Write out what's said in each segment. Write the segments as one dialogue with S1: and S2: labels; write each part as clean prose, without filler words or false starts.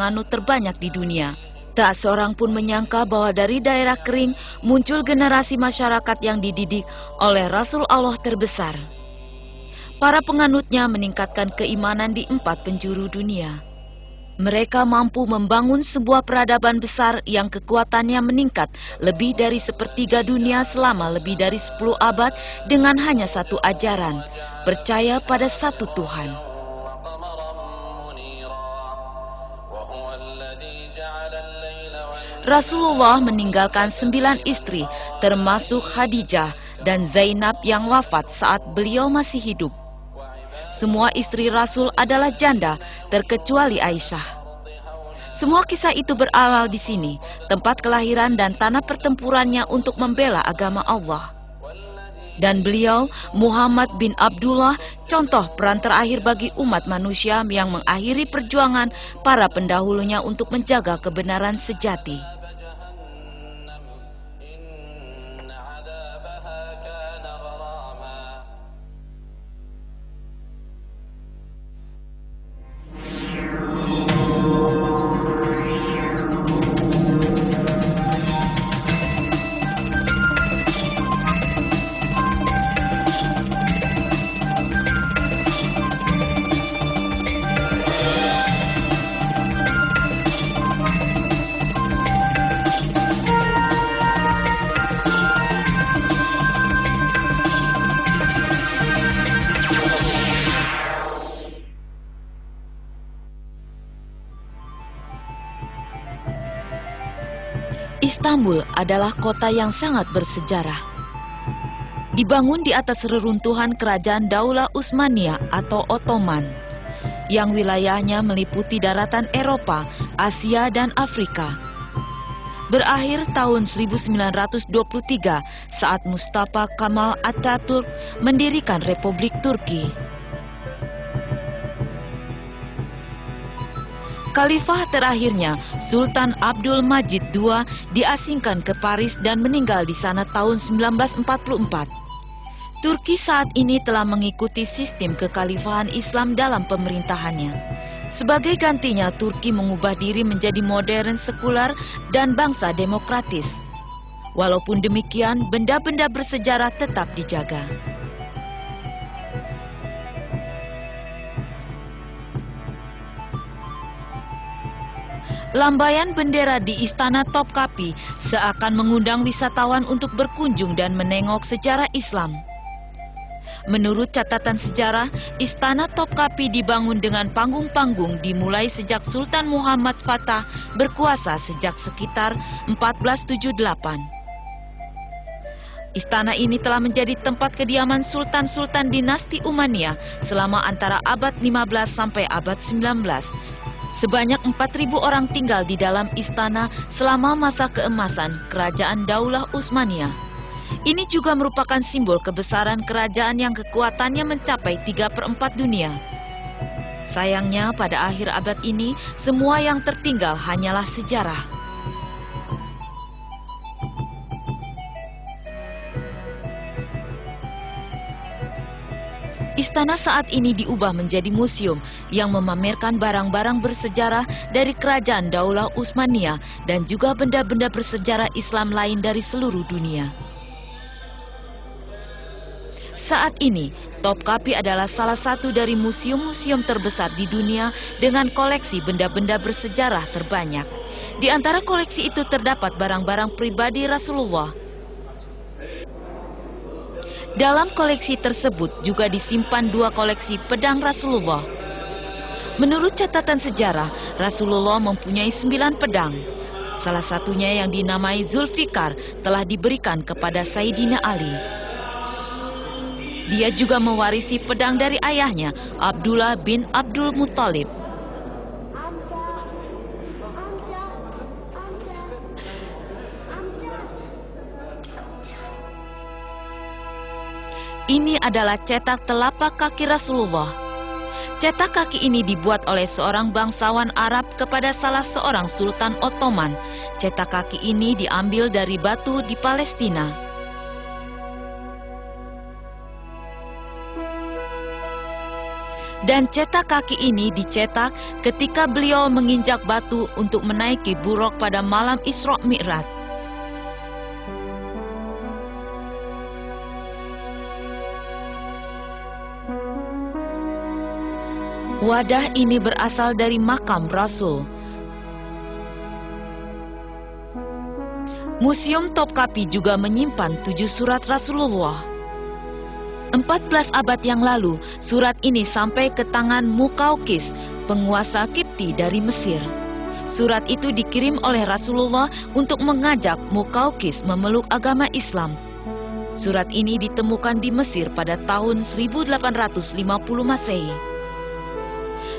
S1: penganut terbanyak di dunia. Tak seorang pun menyangka bahwa dari daerah kering muncul generasi masyarakat yang dididik oleh Rasul Allah terbesar. Para penganutnya meningkatkan keimanan di 4 penjuru dunia. Mereka mampu membangun sebuah peradaban besar yang kekuatannya meningkat lebih dari 1/3 dunia selama lebih dari 10 abad dengan hanya satu ajaran, percaya pada satu Tuhan. Rasulullah meninggalkan 9 istri, termasuk Khadijah dan Zainab yang wafat saat beliau masih hidup. Semua istri Rasul adalah janda, terkecuali Aisyah. Semua kisah itu berawal di sini, tempat kelahiran dan tanah pertempurannya untuk membela agama Allah. Dan beliau, Muhammad bin Abdullah, contoh peran terakhir bagi umat manusia yang mengakhiri perjuangan para pendahulunya untuk menjaga kebenaran sejati. Istanbul adalah kota yang sangat bersejarah. Dibangun di atas reruntuhan kerajaan Daulah Utsmaniyah atau Ottoman, yang wilayahnya meliputi daratan Eropa, Asia, dan Afrika. Berakhir tahun 1923 saat Mustafa Kemal Atatürk mendirikan Republik Turki. Khalifah terakhirnya, Sultan Abdul Majid II, diasingkan ke Paris dan meninggal di sana tahun 1944. Turki saat ini telah mengikuti sistem kekhalifahan Islam dalam pemerintahannya. Sebagai gantinya, Turki mengubah diri menjadi modern, sekular, dan bangsa demokratis. Walaupun demikian, benda-benda bersejarah tetap dijaga. Lambaian bendera di Istana Topkapi seakan mengundang wisatawan untuk berkunjung dan menengok sejarah Islam. Menurut catatan sejarah, Istana Topkapi dibangun dengan panggung-panggung dimulai sejak Sultan Muhammad Fatah berkuasa sejak sekitar 1478. Istana ini telah menjadi tempat kediaman sultan-sultan dinasti Umayyah selama antara abad 15 sampai abad 19. Sebanyak 4.000 orang tinggal di dalam istana selama masa keemasan Kerajaan Daulah Utsmaniyah. Ini juga merupakan simbol kebesaran kerajaan yang kekuatannya mencapai 3/4 dunia. Sayangnya pada akhir abad ini, semua yang tertinggal hanyalah sejarah. Istana saat ini diubah menjadi museum yang memamerkan barang-barang bersejarah dari Kerajaan Daulah Utsmaniyah dan juga benda-benda bersejarah Islam lain dari seluruh dunia. Saat ini, Topkapi adalah salah satu dari museum-museum terbesar di dunia dengan koleksi benda-benda bersejarah terbanyak. Di antara koleksi itu terdapat barang-barang pribadi Rasulullah. Dalam koleksi tersebut juga disimpan 2 koleksi pedang Rasulullah. Menurut catatan sejarah, Rasulullah mempunyai 9 pedang. Salah satunya yang dinamai Zulfikar telah diberikan kepada Sayyidina Ali. Dia juga mewarisi pedang dari ayahnya, Abdullah bin Abdul Muthalib. Ini adalah cetak telapak kaki Rasulullah. Cetak kaki ini dibuat oleh seorang bangsawan Arab kepada salah seorang Sultan Ottoman. Cetak kaki ini diambil dari batu di Palestina. Dan cetak kaki ini dicetak ketika beliau menginjak batu untuk menaiki buraq pada malam Isra Mi'raj. Wadah ini berasal dari makam Rasul. Museum Topkapi juga menyimpan 7 surat Rasulullah. 14 abad yang lalu, surat ini sampai ke tangan Muqawqis, penguasa Kipti dari Mesir. Surat itu dikirim oleh Rasulullah untuk mengajak Muqawqis memeluk agama Islam. Surat ini ditemukan di Mesir pada tahun 1850 Masehi.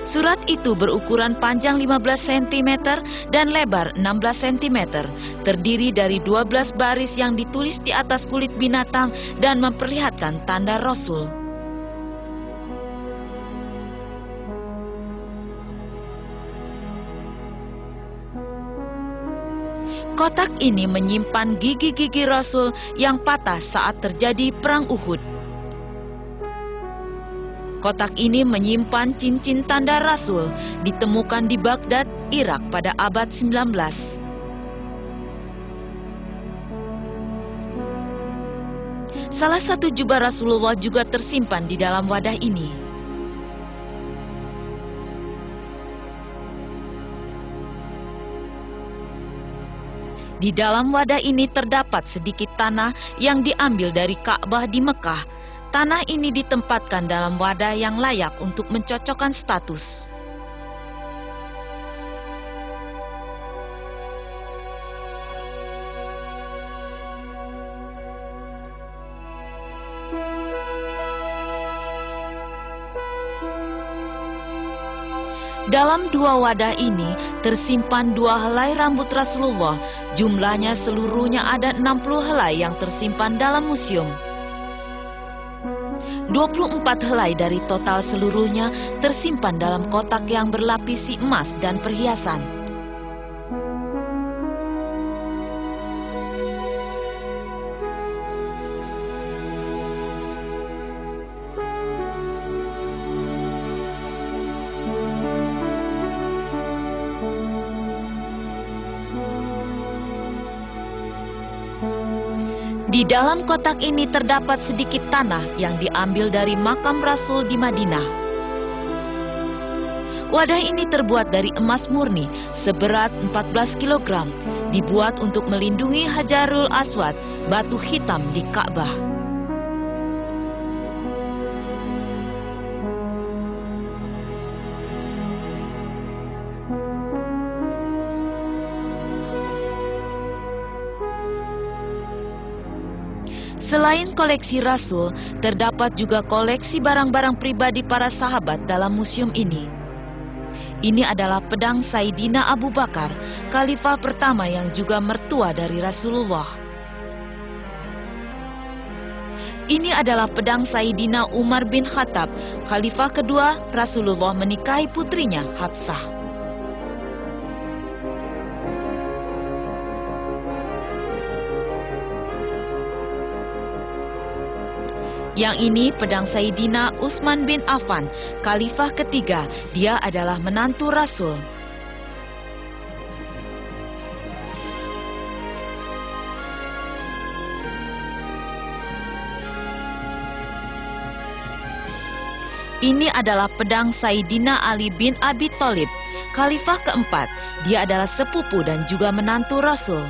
S1: Surat itu berukuran panjang 15 cm dan lebar 16 cm, terdiri dari 12 baris yang ditulis di atas kulit binatang dan memperlihatkan tanda Rasul. Kotak ini menyimpan gigi-gigi Rasul yang patah saat terjadi Perang Uhud. Kotak ini menyimpan cincin tanda Rasul, ditemukan di Baghdad, Irak pada abad 19. Salah satu jubah Rasulullah juga tersimpan di dalam wadah ini. Di dalam wadah ini terdapat sedikit tanah yang diambil dari Ka'bah di Mekah. Tanah ini ditempatkan dalam wadah yang layak untuk mencocokkan status. Dalam 2 wadah ini tersimpan 2 helai rambut Rasulullah. Jumlahnya seluruhnya ada 60 helai yang tersimpan dalam museum. 24 helai dari total seluruhnya tersimpan dalam kotak yang berlapisi emas dan perhiasan. Di dalam kotak ini terdapat sedikit tanah yang diambil dari makam Rasul di Madinah. Wadah ini terbuat dari emas murni seberat 14 kg, dibuat untuk melindungi Hajarul Aswad, batu hitam di Ka'bah. Selain koleksi Rasul, terdapat juga koleksi barang-barang pribadi para sahabat dalam museum ini. Ini adalah pedang Sayyidina Abu Bakar, khalifah pertama yang juga mertua dari Rasulullah. Ini adalah pedang Sayyidina Umar bin Khattab, khalifah kedua Rasulullah menikahi putrinya Hafsah. Yang ini pedang Sayyidina Utsman bin Affan, khalifah ketiga. Dia adalah menantu Rasul. Ini adalah pedang Sayyidina Ali bin Abi Thalib, khalifah keempat. Dia adalah sepupu dan juga menantu Rasul.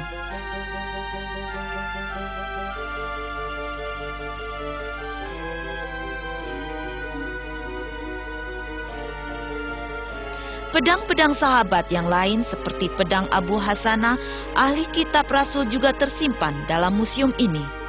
S1: Pedang-pedang sahabat yang lain seperti pedang Abu Hasanah, ahli kitab Rasul juga tersimpan dalam museum ini.